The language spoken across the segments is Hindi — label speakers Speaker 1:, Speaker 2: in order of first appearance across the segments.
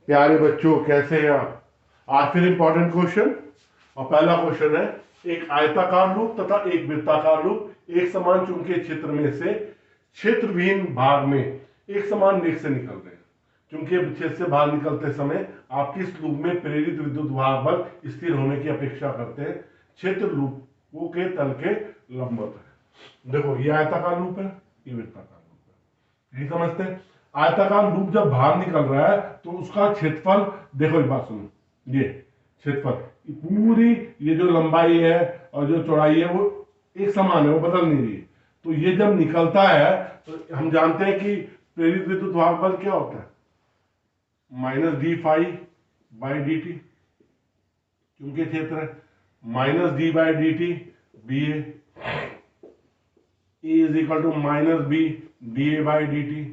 Speaker 1: प्यारे बच्चों, कैसे हैं आप? आज फिर इंपॉर्टेंट क्वेश्चन। और पहला क्वेश्चन है, एक आयताकार लूप तथा एक वृत्ताकार लूप एक समान चुंबकीय क्षेत्र में से क्षेत्रविहीन भाग में एक समान वेग से निकल रहे हैं। चुंबकीय क्षेत्र से बाहर निकलते समय आप किस लूप में प्रेरित विद्युत वाहक बल स्थिर होने की अपेक्षा करते हैं? क्षेत्र लूपों के तल के लंबवत है। देखो, ये आयताकार लूप है, ये वृत्ताकार लूप है। यही समझते हैं। आयताकार लूप जब बाहर निकल रहा है तो उसका क्षेत्रफल, देखो एक बात सुनो, ये क्षेत्रफल पूरी, ये जो लंबाई है और जो चौड़ाई है वो एक समान है, वो बदल नहीं रही है। तो ये जब निकलता है तो हम जानते हैं कि प्रेरित विद्युत वाहक बल क्या होता है, minus D phi by D T, चुंबकीय क्षेत्र है, minus D by D T B A is equal to minus B D A by D T.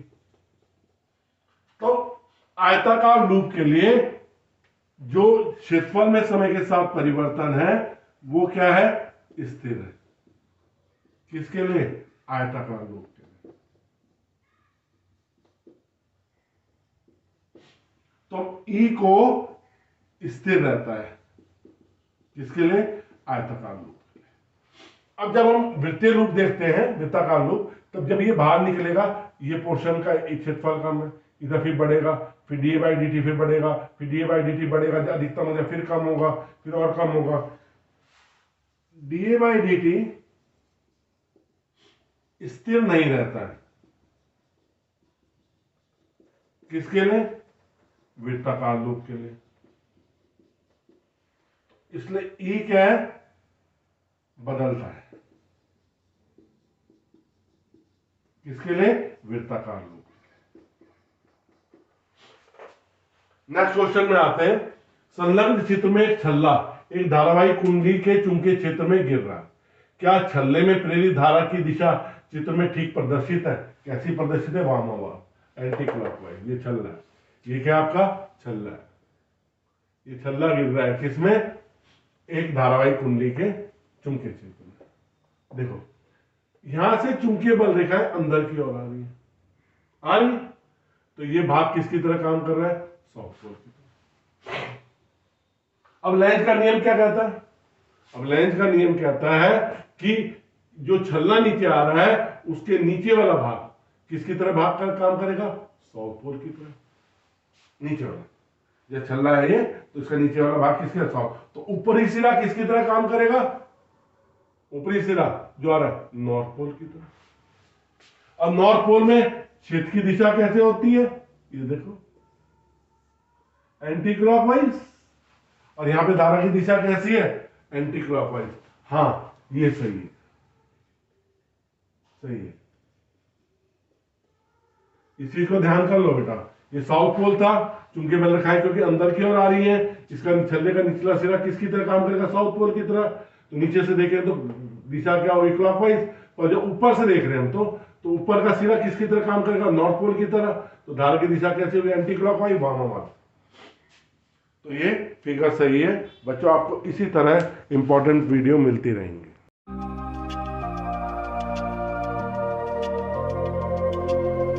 Speaker 1: तो आयताकार लूप के लिए जो क्षेत्रफल में समय के साथ परिवर्तन है वो क्या है? स्थिर है। किसके लिए? आयताकार लूप के लिए। तो ई को स्थिर रहता है, किसके लिए? आयताकार लूप के लिए। अब जब हम वृत्तीय लूप देखते हैं, वृत्ताकार लूप, तब जब ये बाहर निकलेगा, ये पोर्शन का एक क्षेत्रफल कम है, इधर फिर बढ़ेगा, फिर D A by D T फिर बढ़ेगा, फिर D A by D T बढ़ेगा, अधिकतम हो जाए, फिर कम होगा, फिर और कम होगा। D A by D T स्थिर नहीं रहता है। किसके लिए? वृत्ताकार लूप के लिए। इसलिए ई क्या है? बदलता है। किसके लिए? वृत्ताकार लूप। नेक्स्ट क्वेश्चन में आते हैं। संलग्न चित्र में एक छल्ला एक धारावाही कुंडली के चुंबकीय क्षेत्र में गिर रहा है। क्या छल्ले में प्रेरित धारा की दिशा चित्र में ठीक प्रदर्शित है? कैसी प्रदर्शित है? वामावर्त, एंटी क्लॉकवाइज। ये छल्ला है, ये क्या आपका छल्ला है। ये छल्ला गिर रहा है किसमें? एक धारावाही कुंडली के चुंबकीय क्षेत्र में। देखो, यहां से चुंबकीय बल रेखाएं अंदर की ओर आ रही है, आ रही। तो ये भाग किसकी तरह काम कर रहा है? साउथ पोल की तरह। अब लेंज का नियम क्या कहता है? अब लेंज का नियम कहता है कि जो छल्ला नीचे आ रहा है उसके नीचे वाला भाग किसकी तरह भाग कर काम करेगा? साउथ पोल की तरह। नीचे वाला, जब छल्ला है ये, तो इसका नीचे वाला भाग किसकी तरह? साउथ। तो ऊपरी सिरा किसकी तरह काम करेगा? ऊपरी सिरा जो आ रहा है नॉर्थ पोल की तरह। अब नॉर्थ पोल में क्षेत्र की दिशा कैसे होती है? ये देखो, एंटी क्लॉकवाइज। और यहां पे धारा की दिशा कैसी है? Anti clockwise. हाँ, ये सही है, सही है। इस चीज को ध्यान कर लो बेटा। ये साउथ पोल था, चुंबकीय बल रेखाएं क्योंकि अंदर की ओर आ रही है, इसका छल्ले का निचला सिरा किसकी तरह काम करेगा? साउथ पोल की तरह। तो नीचे से देखें तो दिशा क्या होगी? क्लॉकवाइज। और जब ऊपर से देख रहे हैं हम तो ऊपर का सिरा किसकी तरह काम करेगा? नॉर्थ पोल की तरह। तो धारा की दिशा कैसे होगी? एंटी क्लॉकवाइज, वामावर्त। तो ये फिगर सही है बच्चों। आपको इसी तरह इंपॉर्टेंट वीडियो मिलती रहेंगी।